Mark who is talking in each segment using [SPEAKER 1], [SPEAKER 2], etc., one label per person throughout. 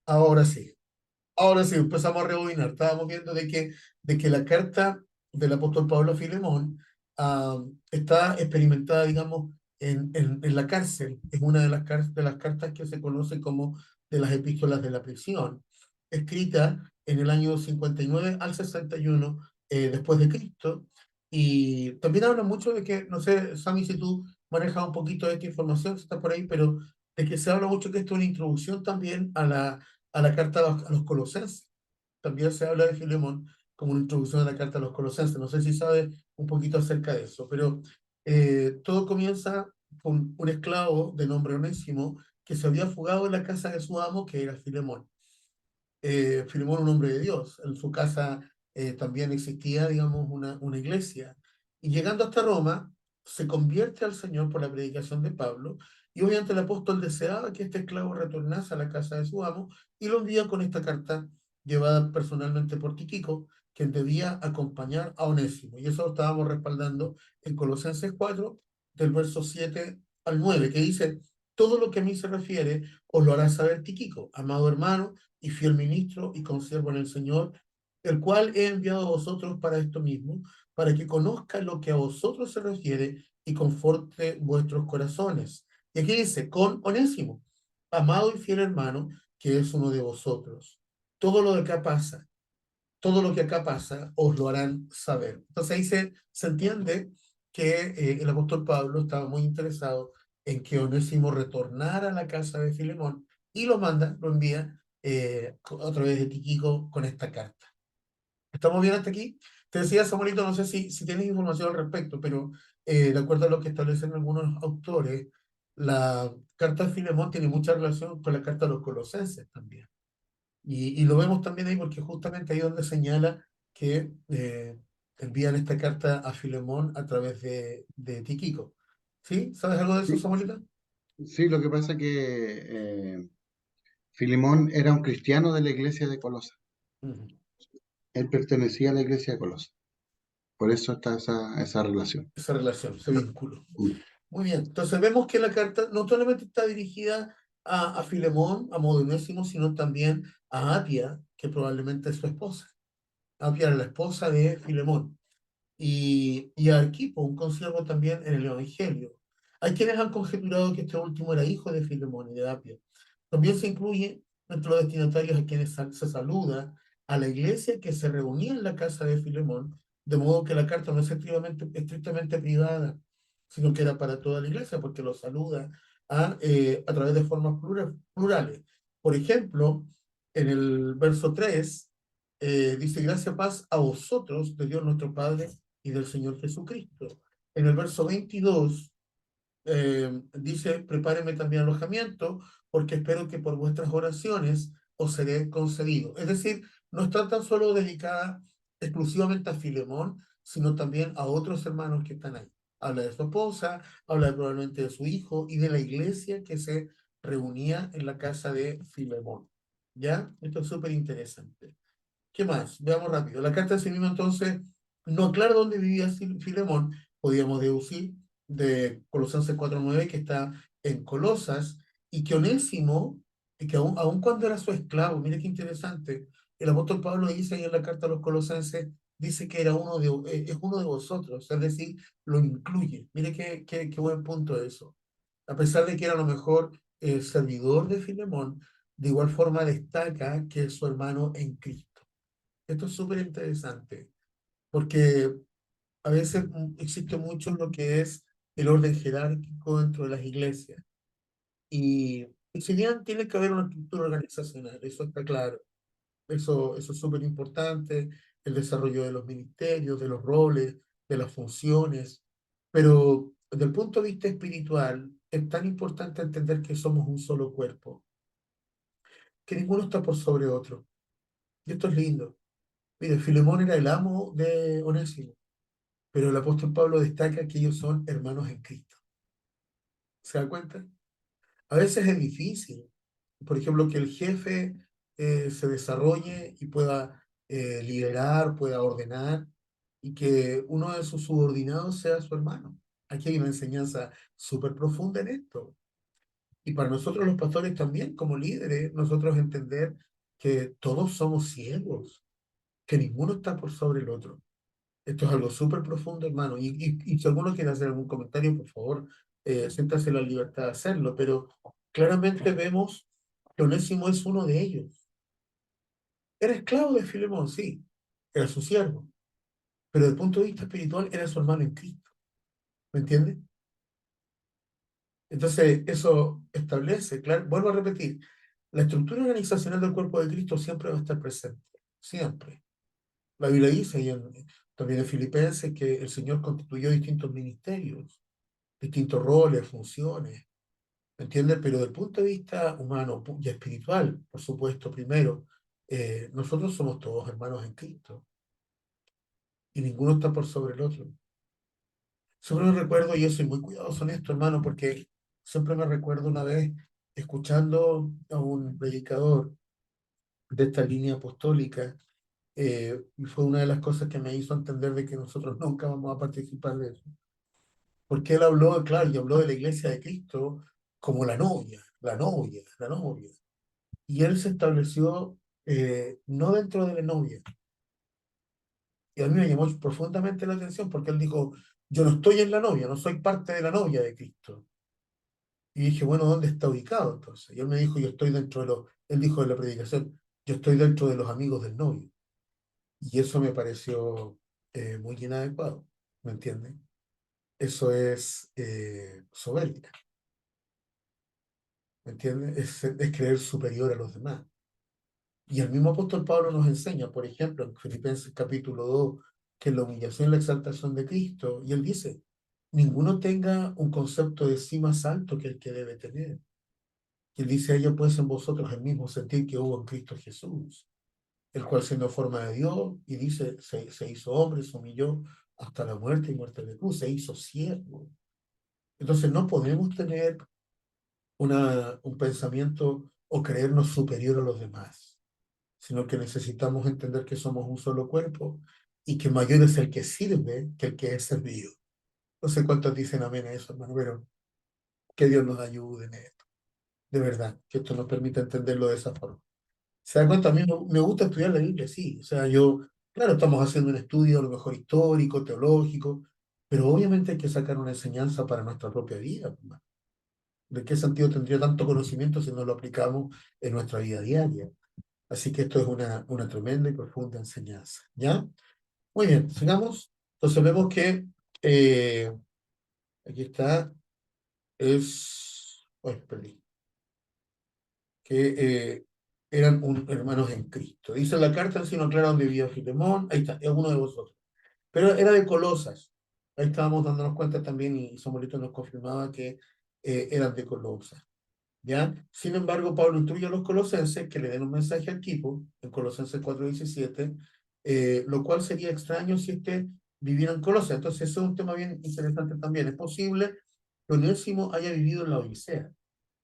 [SPEAKER 1] Ahora sí, ahora sí, empezamos a rebobinar. Estábamos viendo de que la carta del apóstol Pablo a Filemón está experimentada, digamos, en la cárcel. Es una de las cartas que se conoce como de las epístolas de la prisión, escrita en el año 59 al 61 después de Cristo. Y también habla mucho de que, no sé, Sami, si tú manejas un poquito de esta información, si está por ahí, pero de que se habla mucho que esto es una introducción también a la carta a los colosenses. También se habla de Filemón como una introducción a la carta a los colosenses. No sé si sabes un poquito acerca de eso, pero todo comienza con un esclavo de nombre Onésimo que se había fugado de la casa de su amo, que era Filemón. Filemón, un hombre de Dios. En su casa también existía, digamos, una iglesia. Y llegando hasta Roma, se convierte al Señor por la predicación de Pablo. Y obviamente el apóstol deseaba que este esclavo retornase a la casa de su amo y lo envía con esta carta llevada personalmente por Tíquico, quien debía acompañar a Onésimo. Y eso lo estábamos respaldando en Colosenses 4, del verso 7 al 9, que dice, todo lo que a mí se refiere os lo hará saber Tíquico, amado hermano y fiel ministro y consiervo en el Señor, el cual he enviado a vosotros para esto mismo, para que conozca lo que a vosotros se refiere y conforte vuestros corazones. Y aquí dice, con Onésimo, amado y fiel hermano, que es uno de vosotros. Todo lo de acá pasa, todo lo que acá pasa, os lo harán saber. Entonces ahí se entiende que el apóstol Pablo estaba muy interesado en que Onésimo retornara a la casa de Filemón y lo manda, lo envía a través de Tíquico con esta carta. ¿Estamos bien hasta aquí? Te decía, Samuelito, no sé si tienes información al respecto, pero de acuerdo a lo que establecen algunos autores, la carta de Filemón tiene mucha relación con la carta de los colosenses también. Y lo vemos también ahí porque justamente ahí donde señala que envían esta carta a Filemón a través de Tíquico. ¿Sí? ¿Sabes algo de eso,
[SPEAKER 2] Sí,
[SPEAKER 1] Samuelita?
[SPEAKER 2] sí, lo que pasa es que Filemón era un cristiano de la iglesia de Colosa.
[SPEAKER 1] Ujú.
[SPEAKER 2] Él pertenecía a la iglesia de Colosa. Por eso está esa relación.
[SPEAKER 1] Esa relación, ese vínculo.
[SPEAKER 2] Mm.
[SPEAKER 1] Muy bien, entonces vemos que la carta no solamente está dirigida a Filemón, a modo Onésimo, sino también a Apia, que probablemente es su esposa. Apia era la esposa de Filemón. Y a Arquipo, un consiervo también en el Evangelio. Hay quienes han conjeturado que este último era hijo de Filemón y de Apia. También se incluye entre los destinatarios a quienes se saluda a la iglesia que se reunía en la casa de Filemón, de modo que la carta no es estrictamente privada, sino que era para toda la iglesia, porque lo saluda a través de formas plurales. Por ejemplo, en el verso 3 dice, gracia, paz a vosotros, de Dios nuestro Padre y del Señor Jesucristo. En el verso 22 dice, prepáreme también alojamiento, porque espero que por vuestras oraciones os seré concedido. Es decir, no está tan solo dedicada exclusivamente a Filemón, sino también a otros hermanos que están ahí. Habla de su esposa, habla probablemente de su hijo y de la iglesia que se reunía en la casa de Filemón. ¿Ya? Esto es súper interesante. ¿Qué más? Veamos rápido. La carta de sí misma entonces no aclara dónde vivía Filemón. Podíamos deducir de Colosenses 4:9 que está en Colosas y que Onésimo, y que aun cuando era su esclavo, mire qué interesante, el apóstol Pablo dice ahí en la carta a los Colosenses, dice que era es uno de vosotros, es decir, lo incluye. Mire qué buen punto eso. A pesar de que era a lo mejor servidor de Filemón, de igual forma destaca que es su hermano en Cristo. Esto es súper interesante, porque a veces existe mucho lo que es el orden jerárquico dentro de las iglesias. Y si bien tiene que haber una estructura organizacional, eso está claro. Eso es súper importante, el desarrollo de los ministerios, de los roles, de las funciones. Pero desde el punto de vista espiritual, es tan importante entender que somos un solo cuerpo, que ninguno está por sobre otro. Y esto es lindo. Mire, Filemón era el amo de Onésimo, pero el apóstol Pablo destaca que ellos son hermanos en Cristo. ¿Se da cuenta? A veces es difícil, por ejemplo, que el jefe se desarrolle y pueda liderar, pueda ordenar y que uno de sus subordinados sea su hermano. Aquí hay una enseñanza súper profunda en esto. Y para nosotros los pastores también, como líderes, nosotros entender que todos somos ciegos, que ninguno está por sobre el otro. Esto es algo súper profundo, hermano. Y si alguno quiere hacer algún comentario, por favor, siéntase la libertad de hacerlo. Pero claramente vemos que Onésimo es uno de ellos. Era esclavo de Filemón, sí, era su siervo, pero desde el punto de vista espiritual era su hermano en Cristo. ¿Me entiendes? Entonces, eso establece, claro, vuelvo a repetir, la estructura organizacional del cuerpo de Cristo siempre va a estar presente, siempre. La Biblia dice, también en Filipenses, que el Señor constituyó distintos ministerios, distintos roles, funciones, ¿me entiendes? Pero desde el punto de vista humano y espiritual, por supuesto, primero, nosotros somos todos hermanos en Cristo y ninguno está por sobre el otro. Siempre me recuerdo, y yo soy muy cuidadoso en esto, hermano, porque siempre me recuerdo una vez escuchando a un predicador de esta línea apostólica, y fue una de las cosas que me hizo entender de que nosotros nunca vamos a participar de eso. Porque él habló, claro, y habló de la iglesia de Cristo como la novia, la novia, la novia. Y él se estableció no dentro de la novia. Y a mí me llamó profundamente la atención porque él dijo, yo no estoy en la novia, no soy parte de la novia de Cristo. Y dije, bueno, ¿dónde está ubicado entonces? Y él me dijo, yo estoy dentro de los, él dijo en la predicación, yo estoy dentro de los amigos del novio. Y eso me pareció muy inadecuado, ¿me entiendes? Eso es soberbia, ¿me entiendes? Es creer superior a los demás. Y el mismo apóstol Pablo nos enseña, por ejemplo, en Filipenses capítulo 2, que es la humillación y la exaltación de Cristo, y él dice, ninguno tenga un concepto de sí más alto que el que debe tener. Y él dice, haya pues en vosotros el mismo sentir que hubo en Cristo Jesús, el cual siendo forma de Dios, y dice, se hizo hombre, se humilló hasta la muerte y muerte de cruz, se hizo siervo. Entonces no podemos tener un pensamiento o creernos superior a los demás, sino que necesitamos entender que somos un solo cuerpo y que mayor es el que sirve que el que es servido. No sé cuántos dicen amén a eso, hermano, pero que Dios nos ayude en esto, de verdad, que esto nos permita entenderlo de esa forma. ¿Se da cuenta? A mí me gusta estudiar la Biblia, sí. O sea, yo, claro, estamos haciendo un estudio a lo mejor histórico, teológico, pero obviamente hay que sacar una enseñanza para nuestra propia vida, hermano. ¿De qué sentido tendría tanto conocimiento si no lo aplicamos en nuestra vida diaria? Así que esto es una tremenda y profunda enseñanza, ¿ya? Muy bien, sigamos. Entonces vemos que eh, aquí está, perdí, que eran hermanos en Cristo. Dice la carta, si no aclara dónde vivía Filemón, ahí está, es uno de vosotros. Pero era de Colosas. Ahí estábamos dándonos cuenta también y Samuelito nos confirmaba que eran de Colosas. ¿Ya? Sin embargo, Pablo instruye a los colosenses que le den un mensaje al equipo, en Colosenses 4:17, lo cual sería extraño si viviera en Colosas. Entonces, eso es un tema bien interesante también. Es posible que Onésimo haya vivido en la Odisea,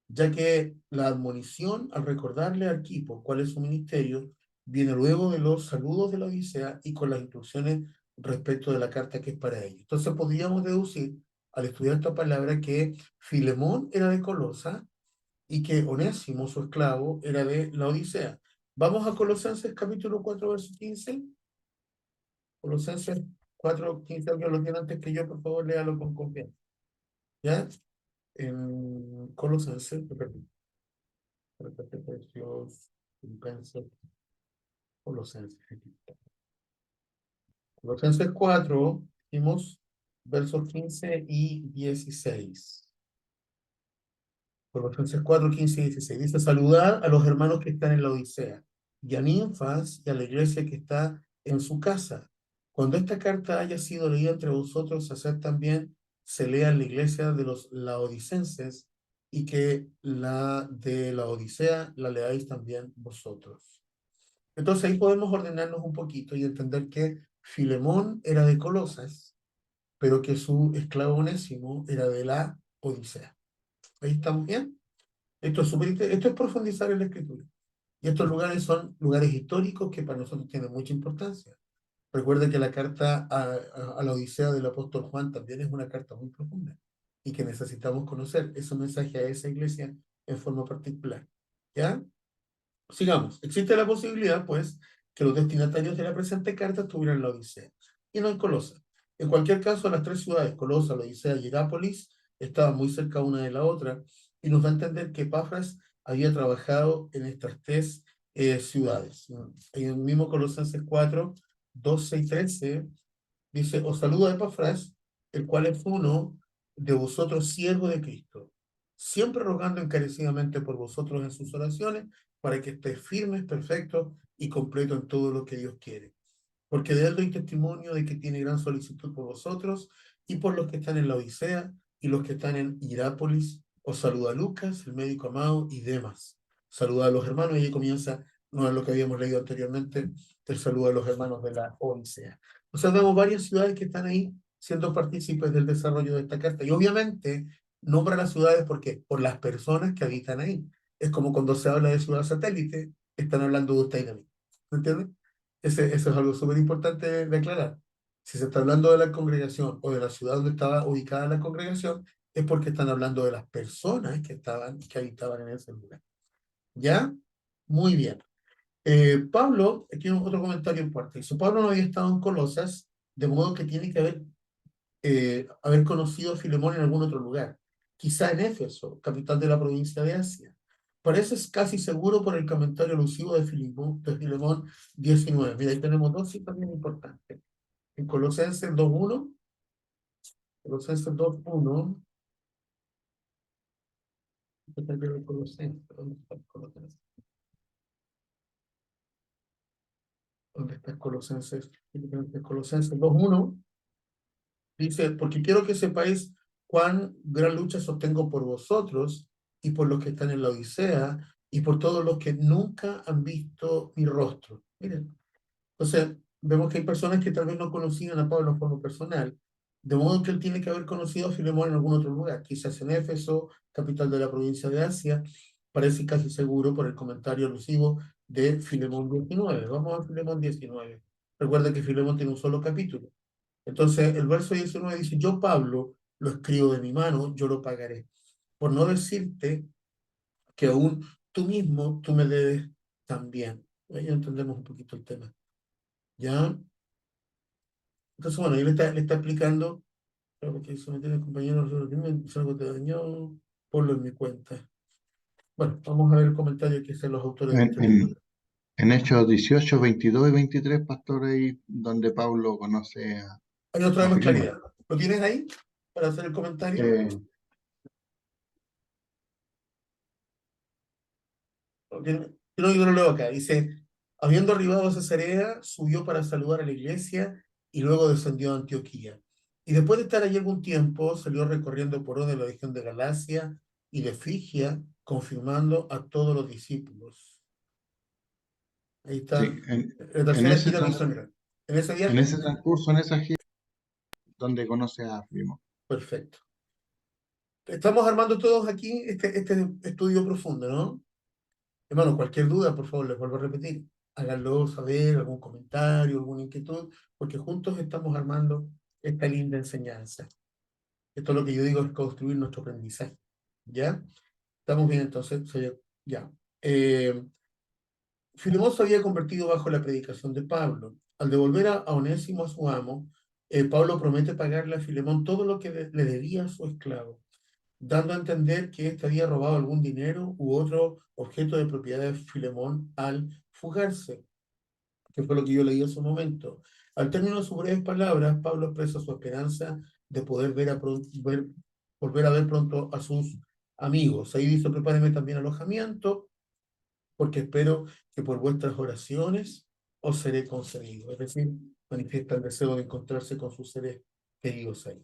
[SPEAKER 1] ya que la admonición al recordarle al equipo cuál es su ministerio viene luego de los saludos de la Odisea y con las instrucciones respecto de la carta que es para ellos. Entonces, podríamos deducir, al estudiar esta palabra, que Filemón era de Colosas y que Onésimo, su esclavo, era de la Odisea. Vamos a Colosenses capítulo 4, verso 15. Colosenses 4:15, alguien lo tiene antes que yo, por favor, léalo con confianza. ¿Ya? En Colosenses, perdón, Filipenses, Colosenses. Colosenses 4, vimos versos 15 y 16. Colosenses 4, 15 y 16. Dice, saludar a los hermanos que están en la Odisea, y a Ninfas y a la iglesia que está en su casa. Cuando esta carta haya sido leída entre vosotros, hacer también se lea en la iglesia de los laodicenses, y que la de la Odisea la leáis también vosotros. Entonces ahí podemos ordenarnos un poquito y entender que Filemón era de Colosas, pero que su esclavo Onésimo era de la Odisea. ¿Ahí estamos bien? Esto es profundizar en la escritura. Y estos lugares son lugares históricos que para nosotros tienen mucha importancia. Recuerda que la carta a la Odisea del apóstol Juan también es una carta muy profunda y que necesitamos conocer. Ese mensaje a esa iglesia en forma particular. ¿Ya? Sigamos. Existe la posibilidad, pues, que los destinatarios de la presente carta estuvieran en la Odisea y no en Colosa. En cualquier caso, las tres ciudades, Colosa, la Odisea y Herápolis, estaban muy cerca una de la otra y nos da a entender que Epafras había trabajado en estas tres ciudades. En el mismo Colosenses 4, 12 y 13 dice, os saluda Epafras, el cual es uno de vosotros, siervo de Cristo, siempre rogando encarecidamente por vosotros en sus oraciones, para que estéis firmes, perfectos y completos en todo lo que Dios quiere. Porque de él doy testimonio de que tiene gran solicitud por vosotros y por los que están en la Odisea y los que están en Hierápolis. Os saluda Lucas, el médico amado, y demás. Saluda a los hermanos, y ahí comienza, no es lo que habíamos leído anteriormente, el saludo a los hermanos de la Odisea. O sea, vemos varias ciudades que están ahí siendo partícipes del desarrollo de esta carta. Y obviamente nombra las ciudades porque por las personas que habitan ahí. Es como cuando se habla de ciudad satélite, están hablando de usted y de mí. ¿Me entiendes? Eso es algo súper importante de aclarar. Si se está hablando de la congregación o de la ciudad donde estaba ubicada la congregación, es porque están hablando de las personas que habitaban en ese lugar. ¿Ya? Muy bien. Pablo, aquí otro comentario en parte. Dice, Pablo no había estado en Colosas, de modo que tiene que haber conocido a Filemón en algún otro lugar, quizá en Éfeso, capital de la provincia de Asia. Parece casi seguro por el comentario alusivo de Filemón 19. Mira, ahí tenemos dos citas bien importantes. En Colosenses 2.1, Colosenses 2.1, ¿dónde está Colosenses? ¿Dónde está Colosenses? Colosenses 2.1 dice, porque quiero que sepáis cuán gran lucha sostengo por vosotros y por los que están en la Odisea y por todos los que nunca han visto mi rostro. Miren, entonces vemos que hay personas que tal vez no conocían a Pablo en forma personal, de modo que él tiene que haber conocido a Filemón en algún otro lugar, quizás en Éfeso, capital de la provincia de Asia, parece casi seguro por el comentario alusivo de Filemón 19. Vamos a Filemón 19. Recuerda que Filemón tiene un solo capítulo. Entonces, el verso 19 dice, yo Pablo lo escribo de mi mano, yo lo pagaré. Por no decirte que aún tú me debes también. Ahí ya entendemos un poquito el tema. ¿Ya? Entonces, bueno, ahí le está explicando, claro, que eso me tiene compañero, si algo te dañó, ponlo en mi cuenta. Bueno, vamos a ver el comentario que hacen los autores de
[SPEAKER 2] En,
[SPEAKER 1] este libro.
[SPEAKER 2] en, en Hechos 18, 22 y 23, pastor, ahí donde Pablo conoce
[SPEAKER 1] Ahí nos trae
[SPEAKER 2] a
[SPEAKER 1] más
[SPEAKER 2] Filemón.
[SPEAKER 1] claridad. ¿Lo tienes ahí para hacer el comentario?
[SPEAKER 2] Eh,
[SPEAKER 1] No, yo lo leo acá. Dice, habiendo arribado a Cesarea, subió para saludar a la iglesia y luego descendió a Antioquía. Y después de estar allí algún tiempo, salió recorriendo por donde la región de Galacia y de Frigia, confirmando a todos los discípulos. Ahí está
[SPEAKER 2] sí, en,
[SPEAKER 1] la
[SPEAKER 2] en
[SPEAKER 1] tercera
[SPEAKER 2] ese
[SPEAKER 1] gira
[SPEAKER 2] trans-
[SPEAKER 1] misionera. En ese
[SPEAKER 2] en
[SPEAKER 1] viaje,
[SPEAKER 2] ese transcurso, en esa gira, donde conoce a Filemón.
[SPEAKER 1] perfecto. Estamos armando todos aquí este estudio profundo, ¿no? Hermano, cualquier duda, por favor, les vuelvo a repetir. Háganlo saber, algún comentario, alguna inquietud, porque juntos estamos armando esta linda enseñanza. Esto es lo que yo digo, es construir nuestro aprendizaje. ¿Ya? Estamos bien, entonces, ya. Eh, Filemón se había convertido bajo la predicación de Pablo. Al devolver a Onésimo a su amo, Pablo promete pagarle a Filemón todo lo que le debía a su esclavo, dando a entender que éste había robado algún dinero u otro objeto de propiedad de Filemón al fugarse, que fue lo que yo leí en su momento. Al término de sus breves palabras, Pablo expresa su esperanza de poder volver a ver pronto a sus amigos. Ahí dice, prepárenme también alojamiento, porque espero que por vuestras oraciones os seré concedido. Es decir, manifiesta el deseo de encontrarse con sus seres queridos ahí.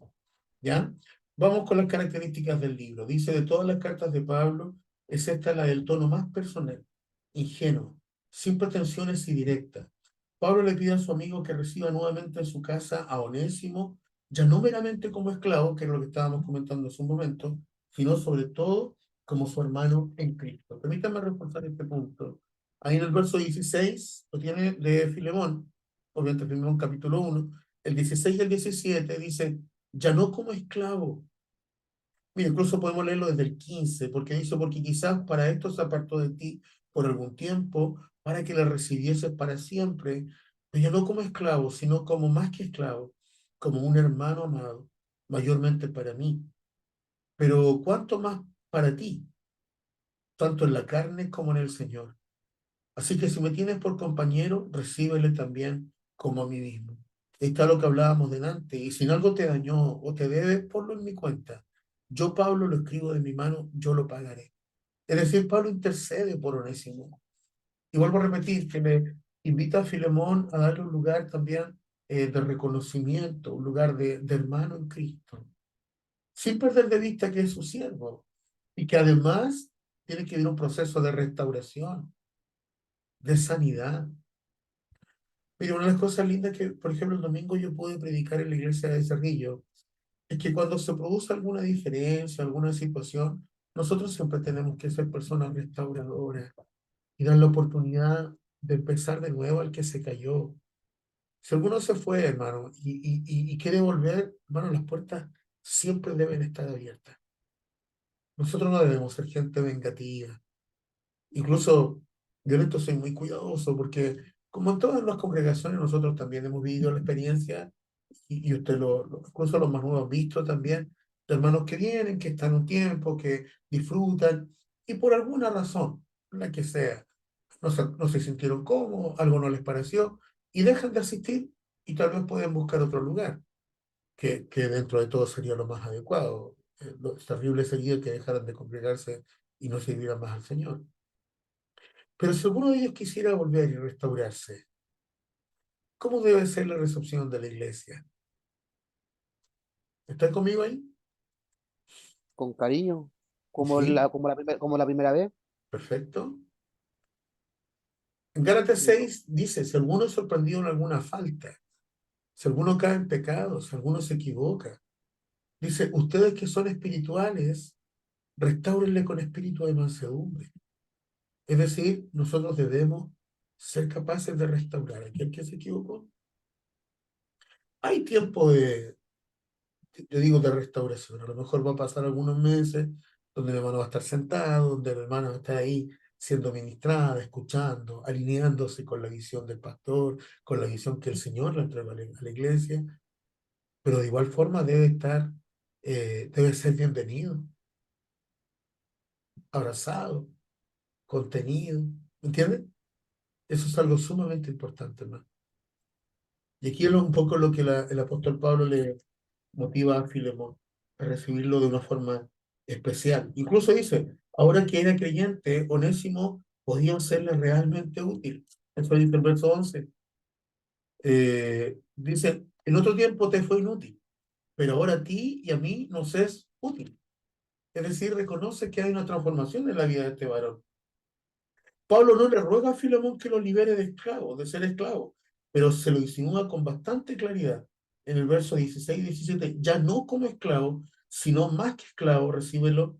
[SPEAKER 1] ¿Ya? Vamos con las características del libro. Dice, de todas las cartas de Pablo, es esta la del tono más personal, ingenuo, sin pretensiones y directa. Pablo le pide a su amigo que reciba nuevamente en su casa a Onésimo, ya no meramente como esclavo, que es lo que estábamos comentando hace un momento, sino sobre todo como su hermano en Cristo. Permítanme reforzar este punto. Ahí en el verso 16, lo tiene de Filemón, obviamente Filemón capítulo 1, el 16 y el 17 dice, ya no como esclavo. Mira, incluso podemos leerlo desde el 15 porque dice, porque quizás para esto se apartó de ti por algún tiempo, para que le recibieses para siempre, pero ya no como esclavo, sino como más que esclavo, como un hermano amado, mayormente para mí, pero cuánto más para ti, tanto en la carne como en el Señor. Así que si me tienes por compañero, recíbele también como a mí mismo. Está lo que hablábamos delante, y si en algo te dañó o te debe, ponlo en mi cuenta. Yo, Pablo, lo escribo de mi mano, yo lo pagaré. Es decir, Pablo intercede por Onésimo. Y vuelvo a repetir que le invita a Filemón a darle un lugar también de reconocimiento, un lugar de hermano en Cristo, sin perder de vista que es su siervo y que además tiene que vivir un proceso de restauración, de sanidad. Mira, una de las cosas lindas que, por ejemplo, el domingo yo pude predicar en la iglesia de Cerrillo, es que cuando se produce alguna diferencia, alguna situación, nosotros siempre tenemos que ser personas restauradoras y dar la oportunidad de empezar de nuevo al que se cayó. Si alguno se fue, hermano, y quiere volver, hermano, las puertas siempre deben estar abiertas. Nosotros no debemos ser gente vengativa. Incluso yo en esto soy muy cuidadoso porque, como en todas las congregaciones, nosotros también hemos vivido la experiencia y usted incluso los más nuevos han visto también, de hermanos que vienen, que están un tiempo, que disfrutan y por alguna razón, la que sea, no se sintieron cómodos, algo no les pareció y dejan de asistir y tal vez pueden buscar otro lugar, que dentro de todo sería lo más adecuado. Lo terrible sería que dejaran de congregarse y no sirvieran más al Señor. Pero si alguno de ellos quisiera volver y restaurarse, ¿cómo debe ser la recepción de la iglesia? ¿Están conmigo ahí?
[SPEAKER 3] Con cariño,
[SPEAKER 1] Sí,
[SPEAKER 3] como la primera vez.
[SPEAKER 1] perfecto. En Gálatas
[SPEAKER 3] No,
[SPEAKER 1] 6 dice, si alguno es sorprendido en alguna falta, si alguno cae en pecado, si alguno se equivoca, dice, ustedes que son espirituales, restáurenle con espíritu de mansedumbre. Es decir, nosotros debemos ser capaces de restaurar a aquel que se equivocó. Hay tiempo yo digo, de restauración. A lo mejor va a pasar algunos meses donde el hermano va a estar sentado, donde el hermano va a estar ahí siendo ministrada, escuchando, alineándose con la visión del pastor, con la visión que el Señor le entrega a la iglesia, pero de igual forma debe ser bienvenido, abrazado, contenido, ¿entiendes? Eso es algo sumamente importante, hermano. Y aquí es un poco lo que el apóstol Pablo le motiva a Filemón a recibirlo de una forma especial. Incluso dice, ahora que era creyente, Onésimo podía serle realmente útil. Eso dice el verso 11. Dice, en otro tiempo te fue inútil, pero ahora a ti y a mí nos es útil. Es decir, reconoce que hay una transformación en la vida de este varón. Pablo no le ruega a Filemón que lo libere de esclavo, de ser esclavo, pero se lo insinúa con bastante claridad en el verso 16 y 17, ya no como esclavo, sino más que esclavo, recíbelo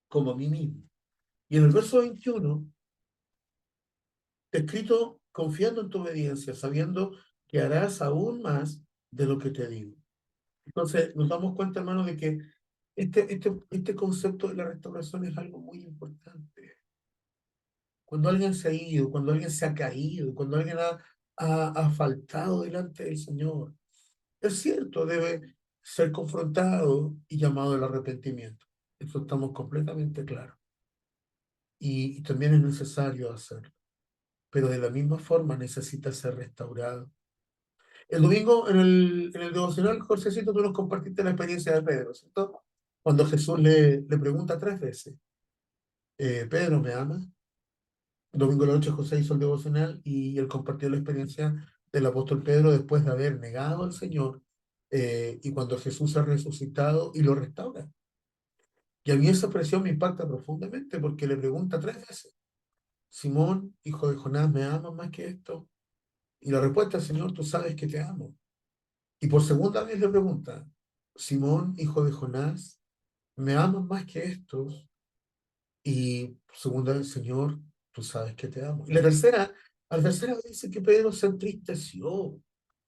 [SPEAKER 1] como a mí mismo. Y en el verso 21, escrito confiando en tu obediencia, sabiendo que harás aún más de lo que te digo. Entonces, nos damos cuenta, hermano, de que este concepto de la restauración es algo muy importante. Cuando alguien se ha ido, cuando alguien se ha caído, cuando alguien ha faltado delante del Señor, es cierto, debe ser confrontado y llamado al arrepentimiento. Eso estamos completamente claros. Y también es necesario hacerlo. Pero de la misma forma necesita ser restaurado. El domingo en el devocional, Jorgecito, tú nos compartiste la experiencia de Pedro, ¿cierto? Cuando Jesús le pregunta 3 veces, Pedro, ¿me amas? Domingo de la noche José hizo el devocional y él compartió la experiencia del apóstol Pedro después de haber negado al Señor y cuando Jesús ha resucitado y lo restaura. Y a mí esa expresión me impacta profundamente porque le pregunta 3 veces, Simón, hijo de Jonás, ¿me amas más que esto? Y la respuesta, Señor, tú sabes que te amo. Y por segunda vez le pregunta, Simón, hijo de Jonás, ¿me amas más que estos? Y segunda vez, Señor, tú sabes que te amo. Y a la tercera vez dice que Pedro se entristeció.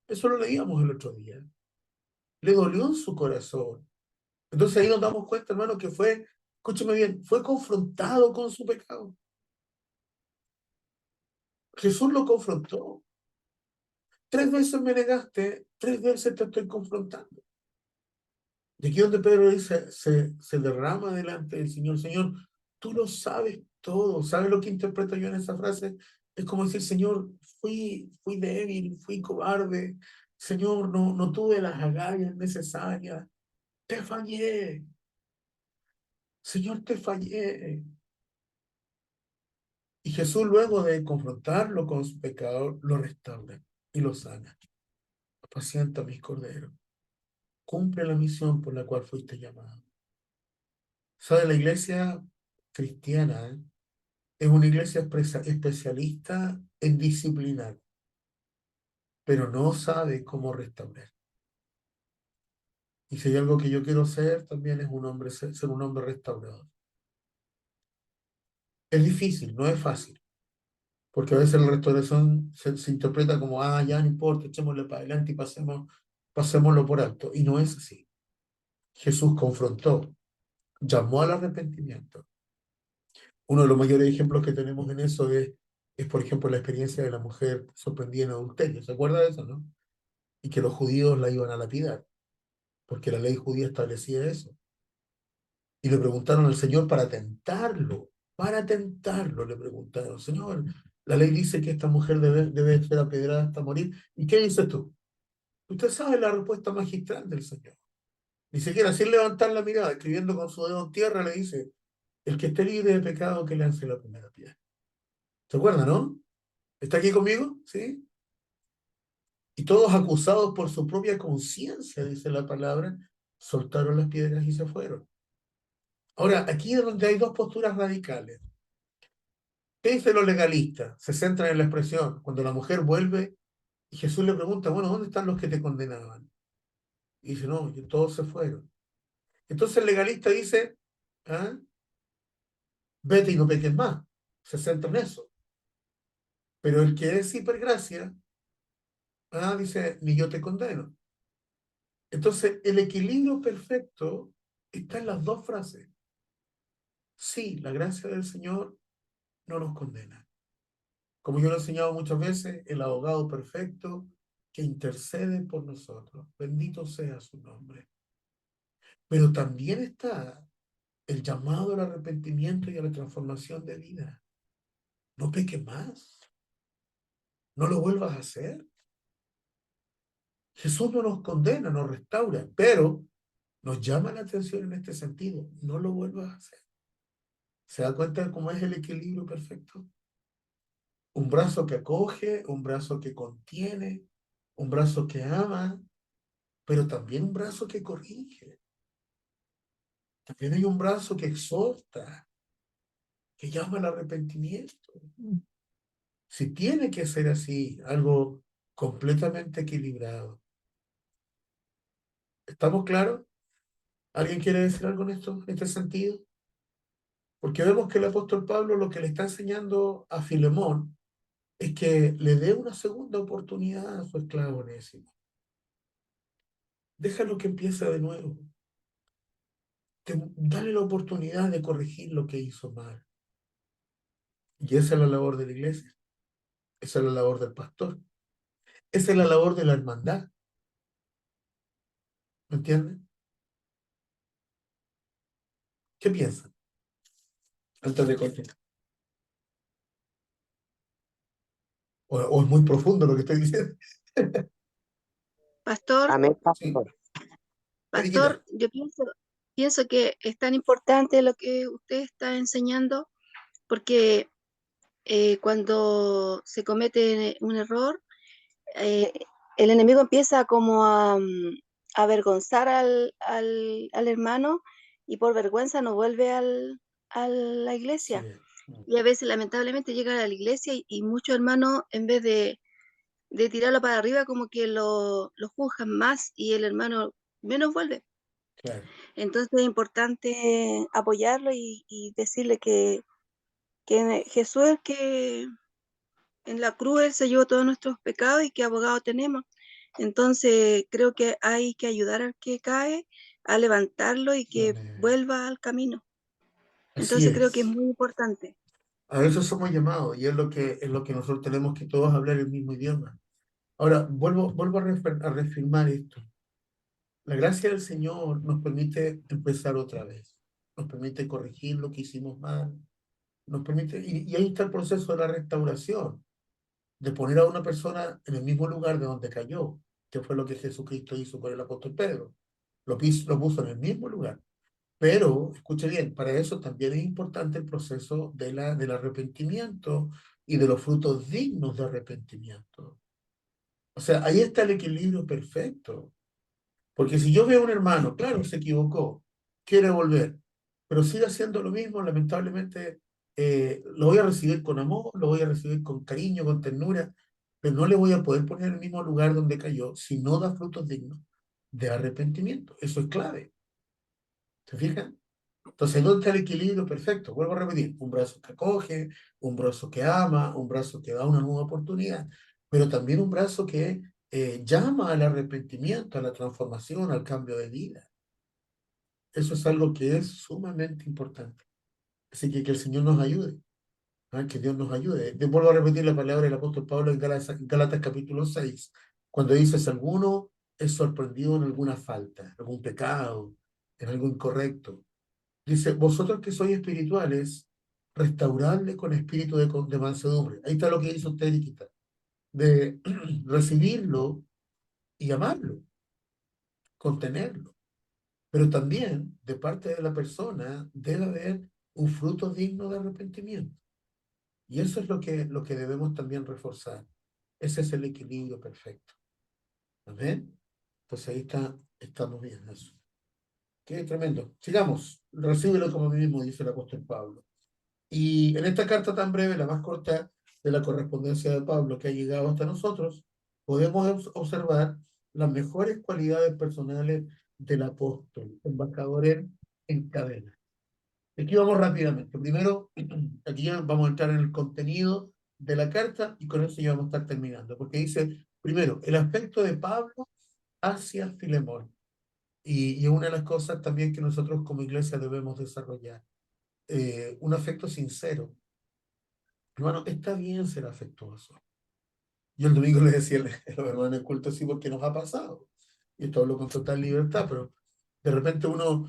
[SPEAKER 1] Eso lo leíamos el otro día. Le dolió en su corazón. Entonces ahí nos damos cuenta, hermano, que fue, escúcheme bien, fue confrontado con su pecado. Jesús lo confrontó. 3 veces me negaste, 3 veces te estoy confrontando. Y aquí donde Pedro dice, se derrama delante del Señor. Señor, tú lo sabes todo. ¿Sabes lo que interpreto yo en esa frase? Es como decir, Señor, fui débil, fui cobarde. Señor, no tuve las agallas necesarias. Te fallé. Señor, te fallé. Y Jesús, luego de confrontarlo con su pecado, lo restaura y lo sana. Apacienta mis corderos. Cumple la misión por la cual fuiste llamado. ¿Sabe? La iglesia cristiana, es una iglesia especialista en disciplinar, pero no sabe cómo restaurar. Y si hay algo que yo quiero ser, también es ser un hombre restaurador. Es difícil, no es fácil, porque a veces la restauración se interpreta como, ya no importa, echémosle para adelante y pasémoslo por alto. Y no es así. Jesús confrontó, llamó al arrepentimiento. Uno de los mayores ejemplos que tenemos en eso por ejemplo, la experiencia de la mujer sorprendida en adulterio. ¿Se acuerda de eso, no? Y que los judíos la iban a lapidar, porque la ley judía establecía eso. Y le preguntaron al Señor para tentarlo, le preguntaron, Señor, la ley dice que esta mujer debe ser apedreada hasta morir. ¿Y qué dices tú? Usted sabe la respuesta magistral del Señor. Ni siquiera sin levantar la mirada, escribiendo con su dedo en tierra, le dice, el que esté libre de pecado, que lance la primera piedra. ¿Se acuerda, no? ¿Está aquí conmigo? ¿Sí? Y todos acusados por su propia conciencia, dice la palabra, soltaron las piedras y se fueron. Ahora, aquí es donde hay dos posturas radicales. ¿Qué dicen los legalistas? Se centran en la expresión. Cuando la mujer vuelve y Jesús le pregunta, bueno, ¿dónde están los que te condenaban? Y dice, no, todos se fueron. Entonces el legalista dice, ¿ah? Vete y no peques más. Se centra en eso. Pero el que es hipergracia, dice, ni yo te condeno. Entonces, el equilibrio perfecto está en las dos frases. Sí, la gracia del Señor no nos condena. Como yo lo he enseñado muchas veces, el abogado perfecto que intercede por nosotros. Bendito sea su nombre. Pero también está el llamado al arrepentimiento y a la transformación de vida. No peques más. No lo vuelvas a hacer. Jesús no nos condena, nos restaura, pero nos llama la atención en este sentido. No lo vuelvas a hacer. ¿Se da cuenta de cómo es el equilibrio perfecto? Un brazo que acoge, un brazo que contiene, un brazo que ama, pero también un brazo que corrige. También hay un brazo que exhorta, que llama al arrepentimiento. Si tiene que ser así, algo completamente equilibrado. ¿Estamos claros? ¿Alguien quiere decir algo en esto, en este sentido? Porque vemos que el apóstol Pablo lo que le está enseñando a Filemón es que le dé una segunda oportunidad a su esclavo Onésimo. Déjalo que empiece de nuevo. Dale la oportunidad de corregir lo que hizo mal. Y esa es la labor de la iglesia. Esa es la labor del pastor. Esa es la labor de la hermandad. ¿Me entienden? ¿Qué piensan? Antes de continuar. O es muy profundo lo que estoy diciendo.
[SPEAKER 4] Pastor,
[SPEAKER 3] Amén,
[SPEAKER 1] Sí,
[SPEAKER 3] pastor.
[SPEAKER 1] Mariquita.
[SPEAKER 4] yo pienso que es tan importante lo que usted está enseñando, porque cuando se comete un error, eh, el enemigo empieza como a avergonzar al hermano y por vergüenza no vuelve a la
[SPEAKER 1] Sí.
[SPEAKER 4] iglesia. Y a veces lamentablemente llega a la iglesia y muchos hermanos en vez de tirarlo para arriba como que lo juzgan más y el hermano menos vuelve.
[SPEAKER 1] Claro.
[SPEAKER 4] Entonces es importante apoyarlo y decirle que Jesús es el que en la cruz Él se llevó todos nuestros pecados y que abogado tenemos. Entonces creo que hay que ayudar al que cae a levantarlo y que
[SPEAKER 1] Amén.
[SPEAKER 4] vuelva al camino.
[SPEAKER 1] Así
[SPEAKER 4] Entonces creo que es
[SPEAKER 1] es.
[SPEAKER 4] muy importante.
[SPEAKER 1] A eso somos llamados y es lo que nosotros tenemos que todos hablar el mismo idioma. Ahora, vuelvo a reafirmar esto. La gracia del Señor nos permite empezar otra vez. Nos permite corregir lo que hicimos mal. Nos permite, y ahí está el proceso de la restauración, de poner a una persona en el mismo lugar de donde cayó, que fue lo que Jesucristo hizo con el apóstol Pedro. Lo puso en el mismo lugar. Pero, escuche bien, para eso también es importante el proceso del arrepentimiento y de los frutos dignos de arrepentimiento. O sea, ahí está el equilibrio perfecto. Porque si yo veo a un hermano, claro, se equivocó, quiere volver, pero sigue haciendo lo mismo, lamentablemente lo voy a recibir con amor, lo voy a recibir con cariño, con ternura, pero no le voy a poder poner en el mismo lugar donde cayó si no da frutos dignos de arrepentimiento. Eso es clave. ¿Se fijan? Entonces, ¿dónde está el equilibrio perfecto? Vuelvo a repetir, un brazo que acoge, un brazo que ama, un brazo que da una nueva oportunidad, pero también un brazo que llama al arrepentimiento, a la transformación, al cambio de vida. Eso es algo que es sumamente importante. Así que el Señor nos ayude, que Dios nos ayude. Vuelvo a repetir la palabra del apóstol Pablo en Gálatas capítulo 6, cuando dice, si alguno es sorprendido en alguna falta, algún pecado, en algo incorrecto, dice, vosotros que sois espirituales, restauradle con espíritu de mansedumbre. Ahí está lo que hizo usted, Eriquita, de recibirlo y amarlo, contenerlo. Pero también, de parte de la persona, debe haber un fruto digno de arrepentimiento. Y eso es lo que debemos también reforzar. Ese es el equilibrio perfecto. ¿Amén? Pues ahí estamos bien eso. Qué tremendo. Sigamos. Recíbelo como a mí mismo, dice el apóstol Pablo. Y en esta carta tan breve, la más corta de la correspondencia de Pablo que ha llegado hasta nosotros, podemos observar las mejores cualidades personales del apóstol, embajador en cadena. Aquí vamos rápidamente. Primero, aquí ya vamos a entrar en el contenido de la carta y con eso ya vamos a estar terminando, porque dice, primero, el aspecto de Pablo hacia Filemón. Y es una de las cosas también que nosotros como iglesia debemos desarrollar. Un afecto sincero. Hermano, está bien ser afectuoso. Yo el domingo le decía a los hermanos en el culto así porque nos ha pasado. Y esto hablo con total libertad, pero de repente uno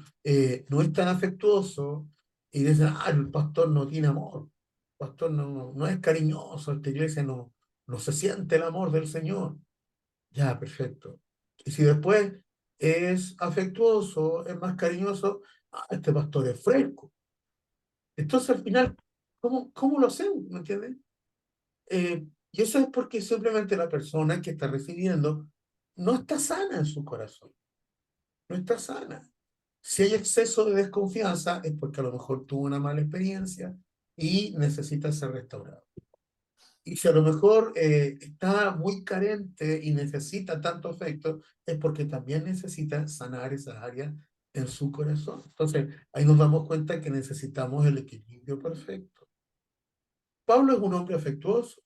[SPEAKER 1] no es tan afectuoso y dice, ah, el pastor no tiene amor. El pastor no es cariñoso, esta iglesia no se siente el amor del Señor. Ya, perfecto. Y si después es afectuoso, es más cariñoso, ah, este pastor es fresco. Entonces al final, ¿cómo lo hacemos? ¿Me entiendes? Y eso es porque simplemente la persona que está recibiendo no está sana en su corazón, no está sana. Si hay exceso de desconfianza es porque a lo mejor tuvo una mala experiencia y necesita ser restaurado. Y si a lo mejor está muy carente y necesita tanto afecto, es porque también necesita sanar esa área en su corazón. Entonces, ahí nos damos cuenta que necesitamos el equilibrio perfecto. Pablo es un hombre afectuoso.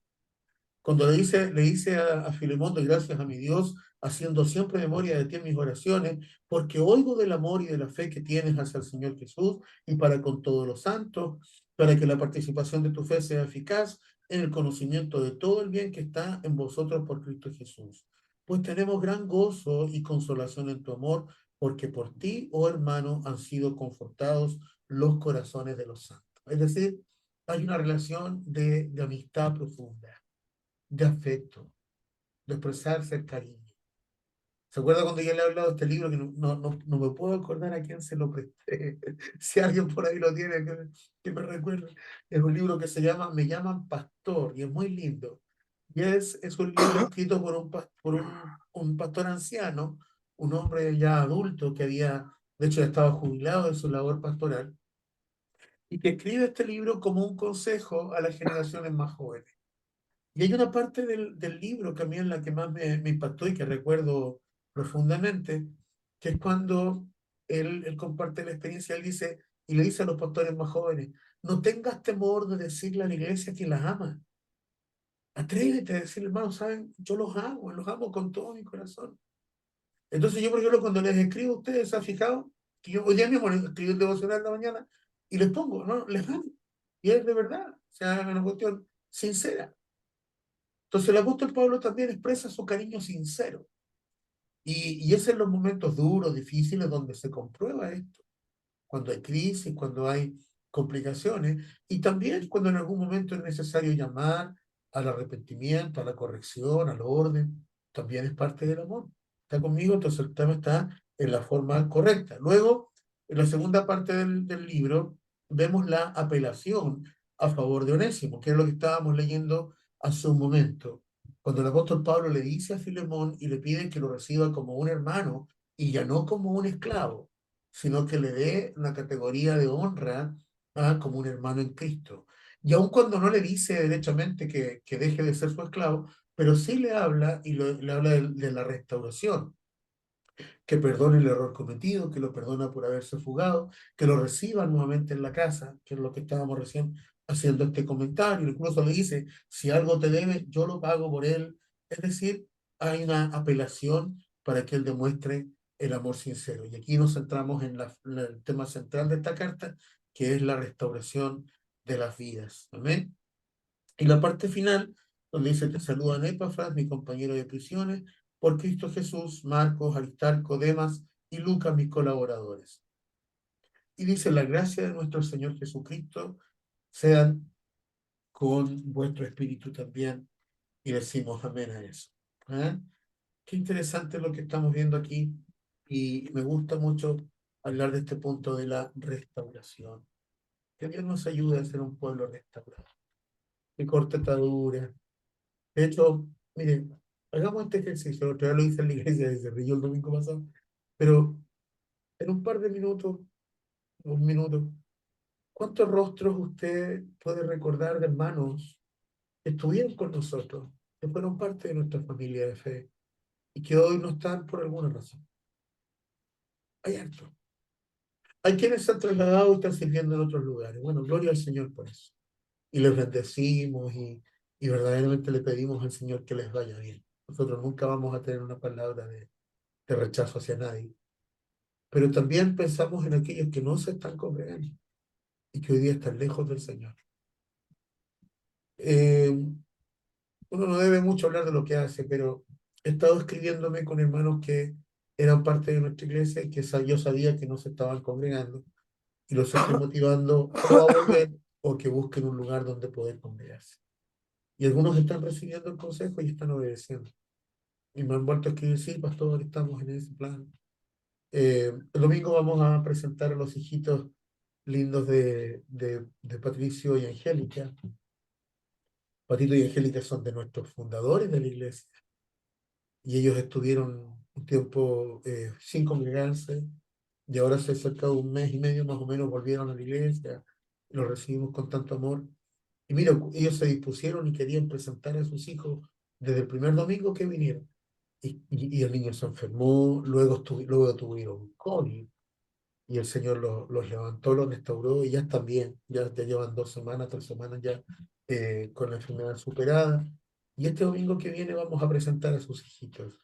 [SPEAKER 1] Cuando le dice a Filemón, doy gracias a mi Dios, haciendo siempre memoria de ti en mis oraciones, porque oigo del amor y de la fe que tienes hacia el Señor Jesús y para con todos los santos, para que la participación de tu fe sea eficaz en el conocimiento de todo el bien que está en vosotros por Cristo Jesús. Pues tenemos gran gozo y consolación en tu amor, porque por ti, oh hermano, han sido confortados los corazones de los santos. Es decir, hay una relación de amistad profunda, de afecto, de expresarse el cariño. ¿Se acuerda cuando yo le he hablado de este libro que no me puedo acordar a quién se lo presté? Si alguien por ahí lo tiene, que me recuerde. Es un libro que se llama Me llaman pastor y es muy lindo. Y es un libro escrito por un pastor anciano, un hombre ya adulto que de hecho, estaba jubilado de su labor pastoral y que escribe este libro como un consejo a las generaciones más jóvenes. Y hay una parte del libro que a mí es la que más me impactó y que recuerdo profundamente, que es cuando él comparte la experiencia, él dice, y le dice a los pastores más jóvenes, no tengas temor de decirle a la iglesia que las ama. Atrévete a decirle, hermano, ¿saben? Yo los amo con todo mi corazón. Entonces yo, por ejemplo, cuando les escribo a ustedes, ¿se han fijado? Que yo hoy día mismo les escribí el devocional de la mañana y les pongo, ¿no? Les mando. Y es de verdad, o sea, es una cuestión sincera. Entonces el apóstol Pablo también expresa su cariño sincero. Y es en los momentos duros, difíciles, donde se comprueba esto. Cuando hay crisis, cuando hay complicaciones, y también cuando en algún momento es necesario llamar al arrepentimiento, a la corrección, al orden, también es parte del amor. ¿Está conmigo? Entonces el tema está en la forma correcta. Luego, en la segunda parte del libro, vemos la apelación a favor de Onésimo, que es lo que estábamos leyendo hace un momento. Cuando el apóstol Pablo le dice a Filemón y le pide que lo reciba como un hermano y ya no como un esclavo, sino que le dé una categoría de honra como un hermano en Cristo. Y aun cuando no le dice derechamente que deje de ser su esclavo, pero sí le habla y le habla de la restauración, que perdone el error cometido, que lo perdona por haberse fugado, que lo reciba nuevamente en la casa, que es lo que estábamos recién haciendo este comentario. Incluso le dice, si algo te debe, yo lo pago por él. Es decir, hay una apelación para que él demuestre el amor sincero. Y aquí nos centramos en el tema central de esta carta, que es la restauración de las vidas. Amén. Y la parte final, donde dice, te saludan Epafras, mi compañero de prisiones, por Cristo Jesús, Marcos, Aristarco, Demas y Lucas, mis colaboradores. Y dice, la gracia de nuestro Señor Jesucristo sean con vuestro espíritu también. Y decimos amén a eso. ¿Eh? Qué interesante lo que estamos viendo aquí. Y me gusta mucho hablar de este punto de la restauración. Que Dios nos ayude a ser un pueblo restaurado. Que corte ataduras. De hecho, miren, hagamos este ejercicio. Otra vez lo hice en la iglesia, se rió el domingo pasado. Pero en un par de minutos, un minuto, ¿cuántos rostros usted puede recordar de hermanos que estuvieron con nosotros, que fueron parte de nuestra familia de fe y que hoy no están por alguna razón? Hay harto. Hay quienes se han trasladado y están sirviendo en otros lugares. Bueno, gloria al Señor por eso. Y les bendecimos y verdaderamente le pedimos al Señor que les vaya bien. Nosotros nunca vamos a tener una palabra de rechazo hacia nadie. Pero también pensamos en aquellos que no se están congregando y que hoy día están lejos del Señor. Uno no debe mucho hablar de lo que hace, pero he estado escribiéndome con hermanos que eran parte de nuestra iglesia y que yo sabía que no se estaban congregando y los estoy motivando o a volver o que busquen un lugar donde poder congregarse. Y algunos están recibiendo el consejo y están obedeciendo. Y me han vuelto a escribir, sí, pastor, estamos en ese plan. El domingo vamos a presentar a los hijitos lindos de Patricio y Angélica. Patito y Angélica son de nuestros fundadores de la iglesia y ellos estuvieron un tiempo sin congregarse y ahora hace cerca de un mes y medio más o menos volvieron a la iglesia y los recibimos con tanto amor. Y mira, ellos se dispusieron y querían presentar a sus hijos desde el primer domingo que vinieron. Y el niño se enfermó, luego tuvieron COVID y el Señor los levantó, los restauró y ya están bien, ya llevan 2 semanas, 3 semanas ya con la enfermedad superada. Y este domingo que viene vamos a presentar a sus hijitos.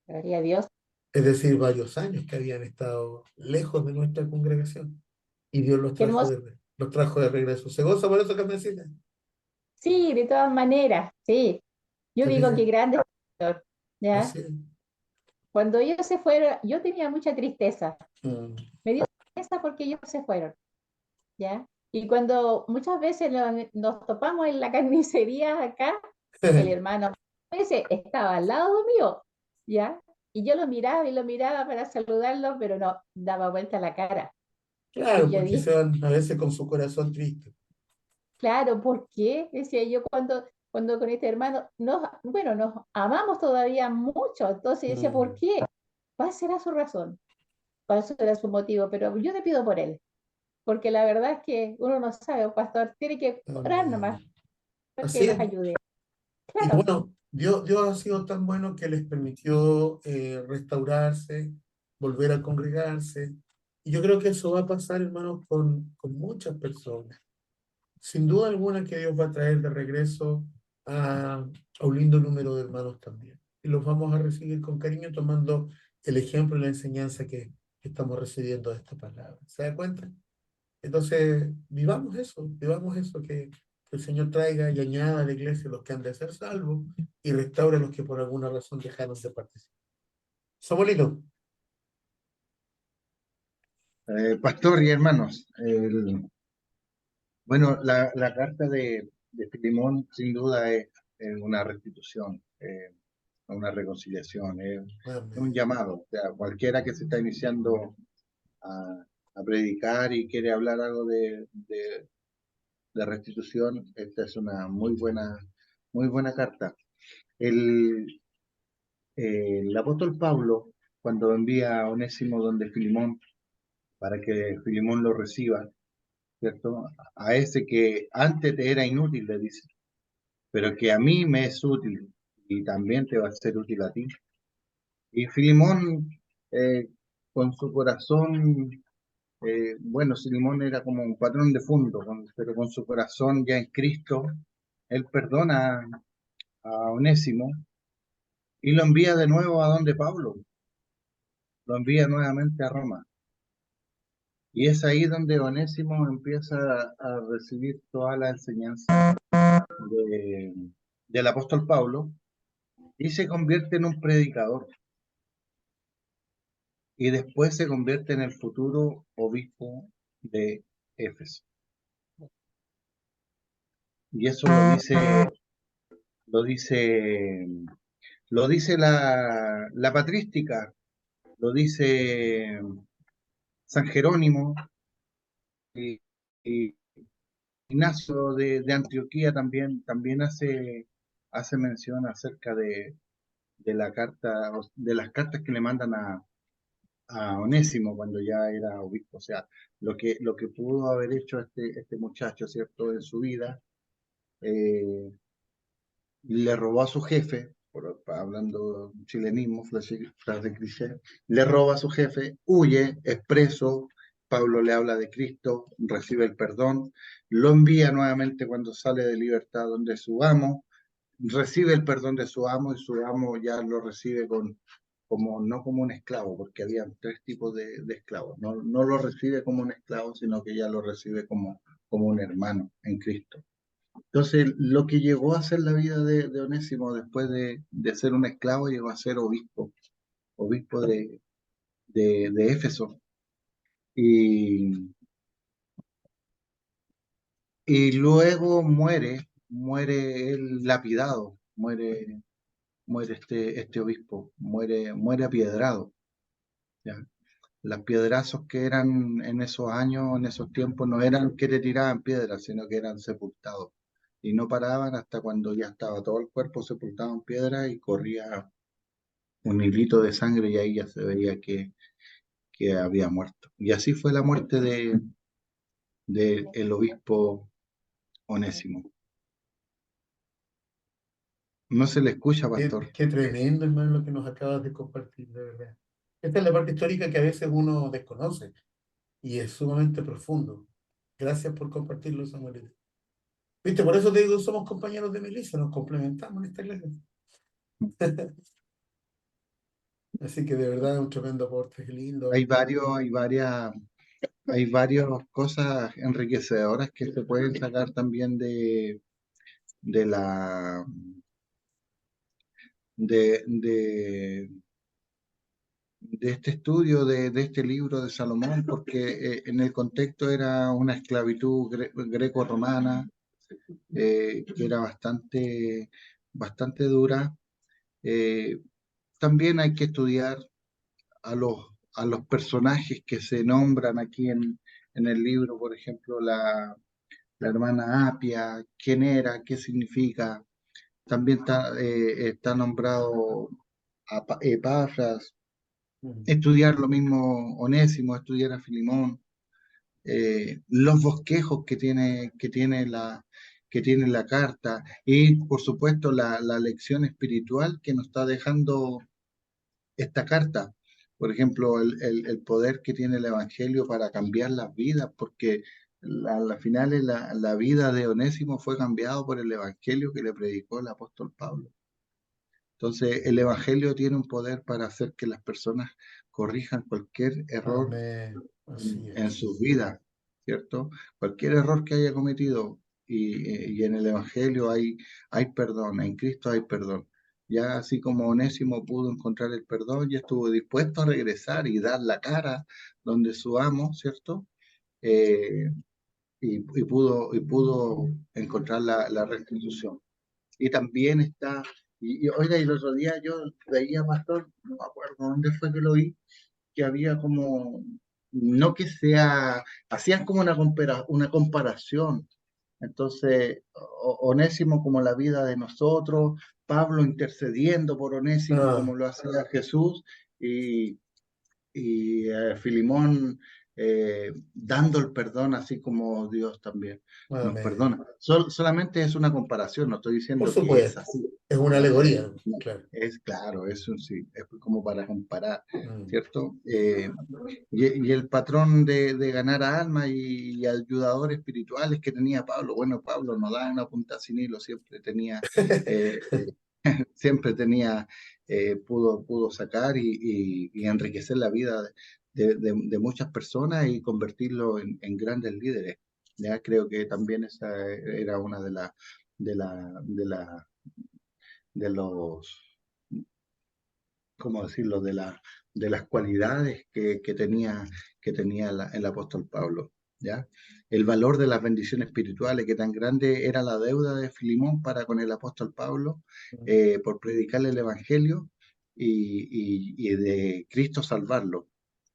[SPEAKER 5] Gloria a Dios.
[SPEAKER 1] Es decir, varios años que habían estado lejos de nuestra congregación y Dios
[SPEAKER 5] Qué hermoso.
[SPEAKER 1] los trajo de regreso. ¿Se goza por eso que me decían?
[SPEAKER 5] Sí, de todas maneras, sí. Yo
[SPEAKER 1] ¿Se
[SPEAKER 5] digo que
[SPEAKER 1] fijan?
[SPEAKER 5] grande es el Señor, ¿ya?
[SPEAKER 1] Así es.
[SPEAKER 5] Cuando ellos se fueron, yo tenía mucha tristeza.
[SPEAKER 1] Mm.
[SPEAKER 5] Me dio tristeza porque ellos se fueron, ¿ya? Y cuando muchas veces nos topamos en la carnicería acá, el hermano ese estaba al lado mío, ¿ya? Y yo lo miraba para saludarlo, pero no, daba vuelta la cara. Y
[SPEAKER 1] Claro,
[SPEAKER 5] yo
[SPEAKER 1] porque
[SPEAKER 5] dije,
[SPEAKER 1] se van a veces con su corazón triste.
[SPEAKER 5] claro, ¿por qué? Decía yo cuando con este hermano, bueno, nos amamos todavía mucho, entonces yo decía, ¿por
[SPEAKER 1] Mm.
[SPEAKER 5] qué? ¿Cuál será su razón? ¿Cuál será su motivo? Pero yo te pido por él, porque la verdad es que uno no sabe, pastor, tiene que orar nomás,
[SPEAKER 1] Amén.
[SPEAKER 5] porque
[SPEAKER 1] Así
[SPEAKER 5] los
[SPEAKER 1] es.
[SPEAKER 5] ayude.
[SPEAKER 1] Y
[SPEAKER 5] Claro,
[SPEAKER 1] bueno, Dios ha sido tan bueno que les permitió restaurarse, volver a congregarse. Y yo creo que eso va a pasar, hermanos, con muchas personas. Sin duda alguna que Dios va a traer de regreso a un lindo número de hermanos también. Y los vamos a recibir con cariño tomando el ejemplo y la enseñanza que estamos recibiendo de esta palabra. ¿Se da cuenta? Entonces, vivamos eso, que el Señor traiga y añada a la iglesia los que han de ser salvos y restaure a los que por alguna razón dejaron de participar. Samuelito.
[SPEAKER 2] Pastor y hermanos, bueno, la carta de Filemón sin duda es una restitución, una reconciliación, es un
[SPEAKER 1] Amén.
[SPEAKER 2] llamado. O sea, cualquiera que se está iniciando a predicar y quiere hablar algo de restitución, esta es una muy buena carta. El apóstol Pablo, cuando envía a Onésimo donde Filemón, para que Filemón lo reciba, ¿cierto? A ese que antes te era inútil, le dice, pero que a mí me es útil y también te va a ser útil a ti. Y Filemón, eh, con su corazón, bueno, Filemón era como un patrón de fondo, pero con su corazón ya en Cristo, él perdona a Onésimo y lo envía de nuevo a donde Pablo, lo envía nuevamente a Roma. Y es ahí donde Onésimo empieza a recibir toda la enseñanza de- del apóstol Pablo y se convierte en un predicador. Y después se convierte en el futuro obispo de Éfeso. Y eso lo dice, lo dice la patrística, lo dice San Jerónimo y, y Ignacio de Antioquía también hace mención acerca de la carta, de las cartas que le mandan a Onésimo cuando ya era obispo. O sea, lo que pudo haber hecho este muchacho, ¿cierto? En su vida, eh, le robó a su jefe, hablando chilenismo, frase cliché, le roba a su jefe, huye, es preso, Pablo le habla de Cristo, recibe el perdón, lo envía nuevamente cuando sale de libertad donde su amo, recibe el perdón de su amo y su amo ya lo recibe no como un esclavo, porque había tres tipos de esclavos, no lo recibe como un esclavo, sino que ya lo recibe como un hermano en Cristo. Entonces, lo que llegó a ser la vida de Onésimo después de ser un esclavo, llegó a ser obispo de Éfeso. Y, y luego muere él lapidado, muere este obispo, muere apiedrado. ¿Ya? Las piedrazos que eran en esos años, en esos tiempos, no eran que te tiraban piedras, sino que eran sepultados. Y no paraban hasta cuando ya estaba todo el cuerpo sepultado en piedra y corría un hilito de sangre y ahí ya se veía que había muerto. Y así fue la muerte de el obispo Onésimo. No se le escucha, pastor.
[SPEAKER 1] Qué tremendo, hermano, lo que nos acabas de compartir, de verdad. Esta es la parte histórica que a veces uno desconoce y es sumamente profundo. Gracias por compartirlo, Samuel. Viste, por eso te digo, somos compañeros de milicia, nos complementamos en esta iglesia. Así que de verdad es un tremendo aporte, qué lindo.
[SPEAKER 2] Hay varias cosas enriquecedoras que se pueden sacar también de la de este estudio, de este libro de Salomón, porque en el contexto era una esclavitud greco-romana, que era bastante dura. Eh, También hay que estudiar a a los personajes que se nombran aquí en el libro, por ejemplo, la hermana Apia, quién era, qué significa. También está nombrado Epafras,
[SPEAKER 1] Mm.
[SPEAKER 2] estudiar lo mismo Onésimo, estudiar a Filimón, los bosquejos que tiene la carta y por supuesto la lección espiritual que nos está dejando esta carta. Por ejemplo, el poder que tiene el Evangelio para cambiar las vidas, porque a la final la vida de Onésimo fue cambiado por el Evangelio que le predicó el apóstol Pablo. Entonces, el Evangelio tiene un poder para hacer que las personas corrijan cualquier error
[SPEAKER 1] Amén. Así
[SPEAKER 2] en
[SPEAKER 1] es.
[SPEAKER 2] sus vidas, ¿cierto? Cualquier error que haya cometido, y en el Evangelio hay perdón, en Cristo hay perdón. Ya así como Onésimo pudo encontrar el perdón y estuvo dispuesto a regresar y dar la cara donde su amo, ¿cierto? Eh, y pudo encontrar la restitución. Y también está, oiga, y el otro día yo veía, pastor, no me acuerdo dónde fue que lo vi, que había como, no que sea, hacían como una comparación. Entonces, Onésimo como la vida de nosotros, Pablo intercediendo por Onésimo
[SPEAKER 1] Ah,
[SPEAKER 2] como lo hacía Jesús, y, Filimón dando el perdón así como Dios también nos
[SPEAKER 1] amén.
[SPEAKER 2] perdona. Solamente es una comparación, no estoy
[SPEAKER 1] Por
[SPEAKER 2] diciendo que es
[SPEAKER 1] supuesto.
[SPEAKER 2] así,
[SPEAKER 1] Es una
[SPEAKER 2] ¿ya?
[SPEAKER 1] alegoría, claro.
[SPEAKER 2] Es claro, eso sí, es como para comparar,
[SPEAKER 1] Mm.
[SPEAKER 2] ¿cierto? Y el patrón de ganar a alma y ayudadores espirituales que tenía Pablo, bueno, Pablo no da una punta sin hilo, eh, siempre tenía, pudo sacar y enriquecer la vida de muchas personas y convertirlo en grandes líderes. Ya creo que también esa era una de la, de la, de los, ¿cómo decirlo?, de las cualidades que tenía el apóstol Pablo, ¿ya? El valor de las bendiciones espirituales, que tan grande era la deuda de Filimón para con el apóstol Pablo, por predicarle el evangelio y de Cristo salvarlo,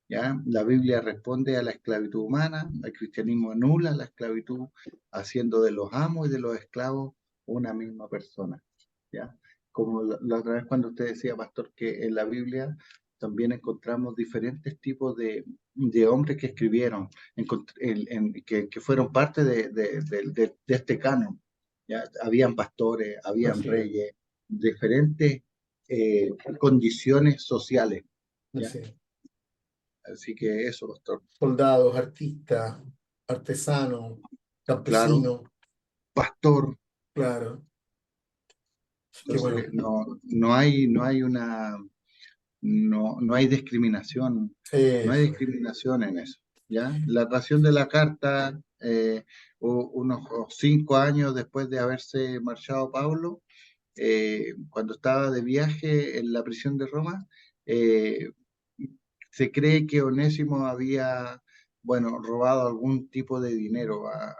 [SPEAKER 2] ¿ya? La Biblia responde a la esclavitud humana, el cristianismo anula la esclavitud, haciendo de los amos y de los esclavos una misma persona, ¿ya? Como la otra vez cuando usted decía, pastor, que en la Biblia también encontramos diferentes tipos de hombres que escribieron, que fueron parte de este canon, ¿ya? Habían pastores, habían
[SPEAKER 1] Así es.
[SPEAKER 2] reyes, diferentes condiciones sociales, ¿ya?
[SPEAKER 1] Así es.
[SPEAKER 2] Así que eso, pastor.
[SPEAKER 1] Soldados, artistas, artesanos,
[SPEAKER 2] Claro,
[SPEAKER 1] campesinos,
[SPEAKER 2] pastor.
[SPEAKER 1] claro. Qué bueno.
[SPEAKER 2] Entonces, no hay discriminación, no hay
[SPEAKER 1] Eso es.
[SPEAKER 2] discriminación en eso, ¿ya? La ocasión de la carta, unos 5 años después de haberse marchado Pablo, cuando estaba de viaje en la prisión de Roma, eh, se cree que Onésimo había, bueno, robado algún tipo de dinero a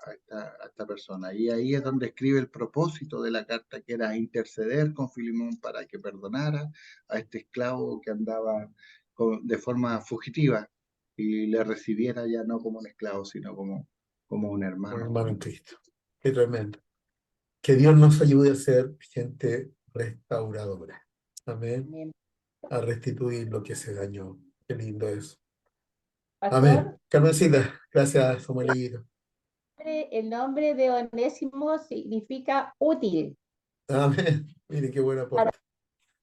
[SPEAKER 2] esta persona. Y ahí es donde escribe el propósito de la carta, que era interceder con Filemón para que perdonara a este esclavo que andaba de forma fugitiva y le recibiera ya no como un esclavo, sino como un
[SPEAKER 1] Un
[SPEAKER 2] hermano.
[SPEAKER 1] hermano en Cristo. Qué tremendo. Que Dios nos ayude a ser gente restauradora. Amén.
[SPEAKER 5] Amén.
[SPEAKER 1] A restituir lo que se dañó. Qué lindo eso.
[SPEAKER 5] Pastor,
[SPEAKER 1] Amén. Carmencita, gracias, Samuelito.
[SPEAKER 5] el nombre de Onésimo significa útil.
[SPEAKER 1] Amén. Mire qué buen
[SPEAKER 5] Para-
[SPEAKER 1] aporte.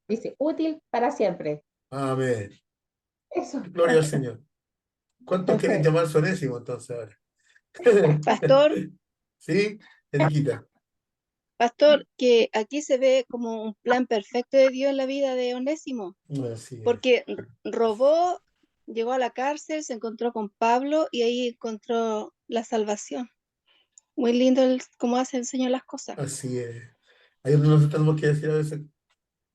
[SPEAKER 5] Dice útil para siempre.
[SPEAKER 1] Amén.
[SPEAKER 5] Eso.
[SPEAKER 1] Gloria al Señor. ¿Cuántos quieren llamar Onésimo entonces ahora?
[SPEAKER 4] Pastor,
[SPEAKER 1] ¿Sí? Eriquita.
[SPEAKER 4] pastor, que aquí se ve como un plan perfecto de Dios en la vida de Onésimo,
[SPEAKER 1] Así es.
[SPEAKER 4] porque robó, llegó a la cárcel, se encontró con Pablo y ahí encontró la salvación. Muy lindo cómo hace el Señor las cosas.
[SPEAKER 1] Así es. Ahí es donde nosotros tenemos que decir a veces,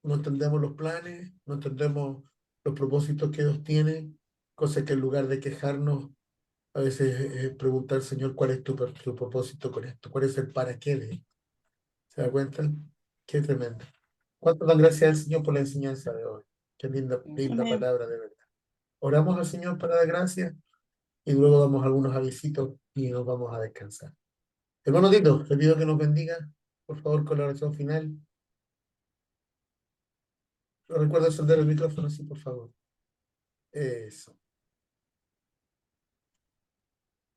[SPEAKER 1] no entendemos los planes, no entendemos los propósitos que Dios tiene, cosa que en lugar de quejarnos, a veces preguntar, Señor, ¿cuál es tu propósito con esto? ¿Cuál es el para qué de esto? ¿Se da cuenta? Qué tremendo. ¿Cuánto dan gracias al Señor por la enseñanza de hoy? Qué linda, linda
[SPEAKER 4] Amén.
[SPEAKER 1] palabra de verdad. Oramos al Señor para dar gracias y luego damos algunos avisitos y nos vamos a descansar. Hermano Tito, le pido que nos bendiga, por favor, con la oración final. Recuerda encender el micrófono, sí, por favor. Eso.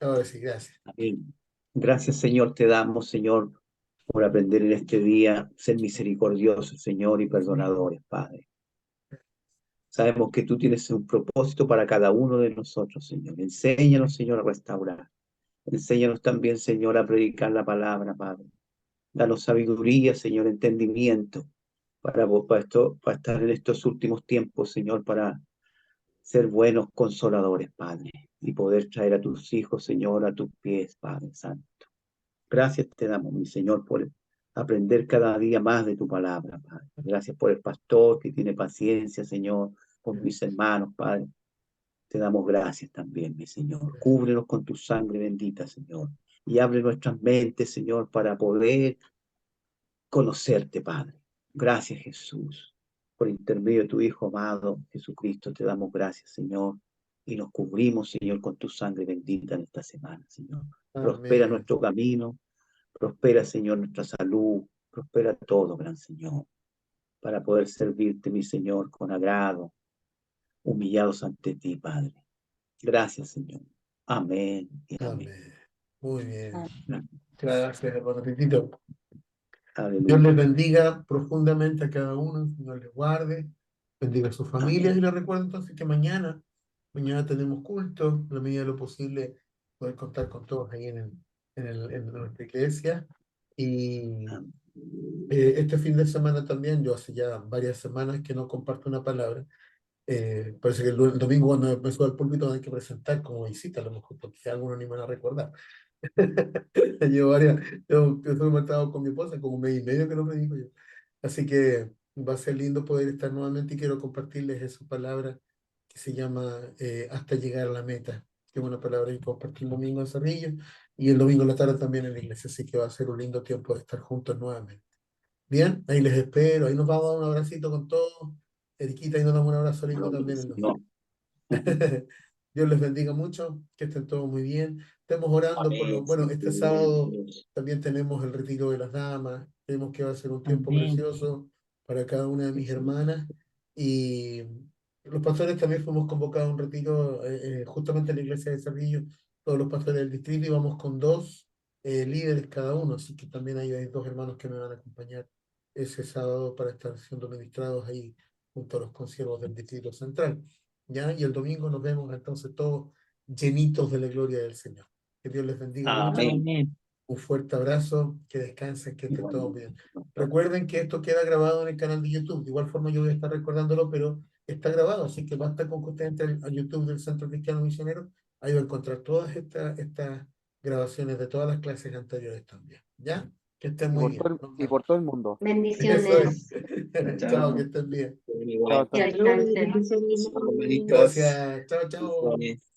[SPEAKER 1] Ahora sí, gracias.
[SPEAKER 6] Amén. Gracias, Señor, te damos, Señor, por aprender en este día, ser misericordiosos, Señor, y perdonadores, Padre. Sabemos que tú tienes un propósito para cada uno de nosotros, Señor. Enséñanos, Señor, a restaurar. Enséñanos también, Señor, a predicar la palabra, Padre. Danos sabiduría, Señor, entendimiento. para estar en estos últimos tiempos, Señor, para ser buenos consoladores, Padre, y poder traer a tus hijos, Señor, a tus pies, Padre Santo. Gracias te damos, mi Señor, por aprender cada día más de tu palabra, Padre. Gracias por el pastor que tiene paciencia, Señor, por mis hermanos, Padre. Te damos gracias también, mi Señor. Cúbrenos con tu sangre bendita, Señor. Y abre nuestras mentes, Señor, para poder conocerte, Padre. Gracias, Jesús. Por intermedio de tu Hijo amado, Jesucristo, te damos gracias, Señor. Y nos cubrimos, Señor, con tu sangre bendita en esta semana, Señor. Prospera
[SPEAKER 1] Amén.
[SPEAKER 6] nuestro camino. Prospera, Señor, nuestra salud. Prospera todo, gran Señor. Para poder servirte, mi Señor, con agrado. Humillados ante ti, Padre. Gracias, Señor. Amén y amén.
[SPEAKER 1] Amén. Muy bien.
[SPEAKER 5] Amén.
[SPEAKER 1] Gracias, hermano Titito. Dios
[SPEAKER 6] Aleluya.
[SPEAKER 1] les bendiga profundamente a cada uno, el Señor les guarde, bendiga a sus familias y les recuerdo entonces que mañana tenemos culto, en la medida de lo posible poder contar con todos ahí en nuestra iglesia. Y
[SPEAKER 6] Amén.
[SPEAKER 1] este fin de semana también, yo hace ya varias semanas que no comparto una palabra. Parece que el domingo cuando me subo al púlpito hay que presentar como visita, a lo mejor, porque algunos ni me van a recordar. Llevo varias, yo estuve marcado con mi esposa como un mes y medio que no me dijo yo. Así que va a ser lindo poder estar nuevamente y quiero compartirles esa palabra que se llama Hasta llegar a la meta, que es una palabra que compartí el domingo en Cerrillo y el domingo en la tarde también en la iglesia, así que va a ser un lindo tiempo de estar juntos nuevamente. Bien, ahí les espero, ahí nos vamos a dar un abracito con todos. Eriquita, ahí nos damos un abrazo lindo también en los
[SPEAKER 6] Señor.
[SPEAKER 1] Dios les bendiga mucho, que estén todos muy bien. Estemos orando por lo, bueno, este sábado también tenemos el retiro de las damas. Creemos que va a ser un tiempo
[SPEAKER 5] Amén.
[SPEAKER 1] precioso para cada una de mis hermanas. Y los pastores también fuimos convocados a un retiro justamente en la iglesia de Cerrillo, todos los pastores del distrito, y vamos con dos líderes cada uno. Así que también hay dos hermanos que me van a acompañar ese sábado para estar siendo ministrados ahí junto a los consiervos del distrito central. ¿Ya? Y el domingo nos vemos entonces todos llenitos de la gloria del Señor. Que Dios les bendiga mucho.
[SPEAKER 6] Amén.
[SPEAKER 5] Amén.
[SPEAKER 1] Un fuerte abrazo, que descansen, que estén todos
[SPEAKER 6] Igualmente.
[SPEAKER 1] bien. Recuerden que esto queda grabado en el canal de YouTube. De igual forma yo voy a estar recordándolo, pero está grabado, así que basta con que usted entre a YouTube del Centro Cristiano Misionero. Ahí va a encontrar todas estas grabaciones de todas las clases anteriores también. ¿Ya? Que estén
[SPEAKER 3] Y
[SPEAKER 1] muy
[SPEAKER 3] por
[SPEAKER 1] bien.
[SPEAKER 3] todo
[SPEAKER 1] Nos
[SPEAKER 3] y
[SPEAKER 1] vemos.
[SPEAKER 3] por todo el mundo.
[SPEAKER 1] Eso es.
[SPEAKER 7] Bendiciones.
[SPEAKER 1] Chao, que estén bien.
[SPEAKER 3] Chao,
[SPEAKER 7] Que
[SPEAKER 3] chao.
[SPEAKER 7] alcance.
[SPEAKER 1] Gracias. Chao, chao.
[SPEAKER 7] Bendiciones.